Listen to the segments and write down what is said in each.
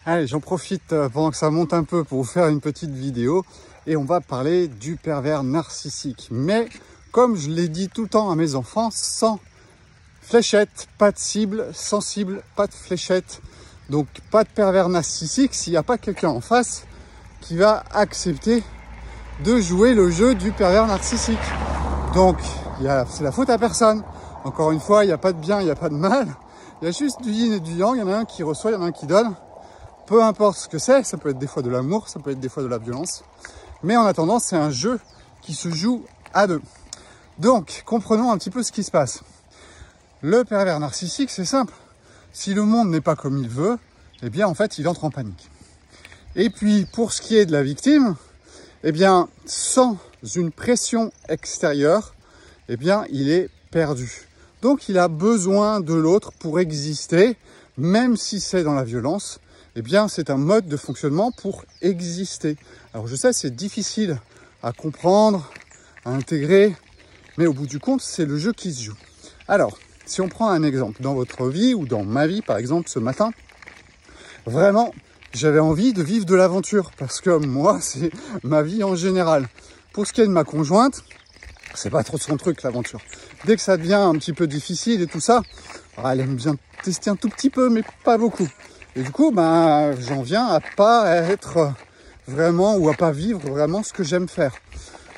Allez, j'en profite pendant que ça monte un peu pour vous faire une petite vidéo et on va parler du pervers narcissique. Mais comme je l'ai dit tout le temps à mes enfants, sans fléchette, pas de cible, sans cible, pas de fléchette. Donc pas de pervers narcissique s'il n'y a pas quelqu'un en face qui va accepter de jouer le jeu du pervers narcissique. Donc c'est la faute à personne. Encore une fois, il n'y a pas de bien, il n'y a pas de mal. Il y a juste du yin et du yang. Il y en a un qui reçoit, il y en a un qui donne. Peu importe ce que c'est, ça peut être des fois de l'amour, ça peut être des fois de la violence. Mais en attendant, c'est un jeu qui se joue à deux. Donc, comprenons un petit peu ce qui se passe. Le pervers narcissique, c'est simple. Si le monde n'est pas comme il veut, eh bien, en fait, il entre en panique. Et puis, pour ce qui est de la victime, eh bien, sans une pression extérieure, eh bien, il est perdu. Donc, il a besoin de l'autre pour exister, même si c'est dans la violence. Eh bien, c'est un mode de fonctionnement pour exister. Alors, je sais, c'est difficile à comprendre, à intégrer, mais au bout du compte, c'est le jeu qui se joue. Alors, si on prend un exemple dans votre vie ou dans ma vie, par exemple, ce matin, vraiment, j'avais envie de vivre de l'aventure parce que moi, c'est ma vie en général. Pour ce qui est de ma conjointe, c'est pas trop son truc, l'aventure. Dès que ça devient un petit peu difficile et tout ça, elle aime bien tester un tout petit peu, mais pas beaucoup. Et du coup, j'en viens à pas être vraiment ou à pas vivre vraiment ce que j'aime faire.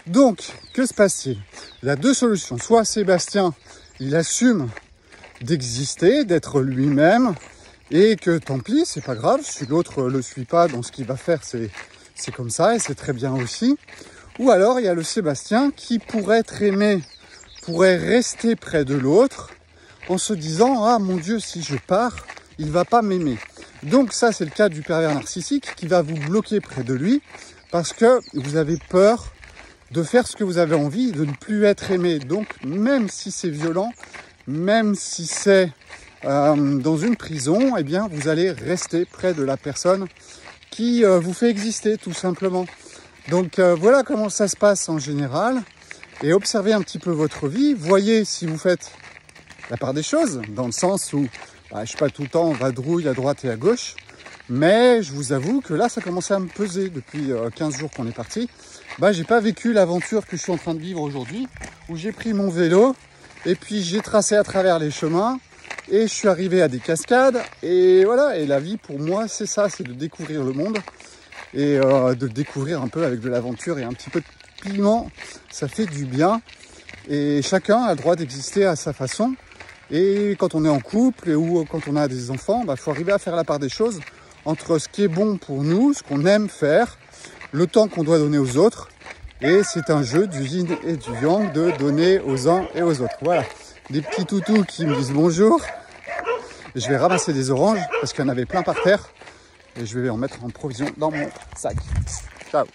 Donc, que se passe-t-il? Il y a deux solutions. Soit Sébastien, il assume d'exister, d'être lui-même, et que tant pis, c'est pas grave, si l'autre le suit pas dans ce qu'il va faire, c'est comme ça, et c'est très bien aussi. Ou alors, il y a le Sébastien qui, pour être aimé, pourrait rester près de l'autre, en se disant « Ah mon Dieu, si je pars, il va pas m'aimer ». Donc ça, c'est le cas du pervers narcissique qui va vous bloquer près de lui, parce que vous avez peur de faire ce que vous avez envie, de ne plus être aimé. Donc, même si c'est violent, même si c'est dans une prison, eh bien, vous allez rester près de la personne qui vous fait exister, tout simplement. Donc, voilà comment ça se passe en général. Et observez un petit peu votre vie. Voyez si vous faites la part des choses, dans le sens où, je suis pas tout le temps en vadrouille à droite et à gauche. Mais je vous avoue que là, ça commençait à me peser depuis 15 jours qu'on est parti. J'ai pas vécu l'aventure que je suis en train de vivre aujourd'hui, où j'ai pris mon vélo et puis j'ai tracé à travers les chemins et je suis arrivé à des cascades. Et voilà, et la vie pour moi, c'est ça, c'est de découvrir le monde et de le découvrir un peu avec de l'aventure et un petit peu de piment. Ça fait du bien et chacun a le droit d'exister à sa façon. Et quand on est en couple ou quand on a des enfants, faut arriver à faire la part des choses entre ce qui est bon pour nous, ce qu'on aime faire, le temps qu'on doit donner aux autres. Et c'est un jeu du yin et du yang de donner aux uns et aux autres. Voilà, des petits toutous qui me disent bonjour. Je vais ramasser des oranges parce qu'il y en avait plein par terre. Et je vais en mettre en provision dans mon sac. Ciao.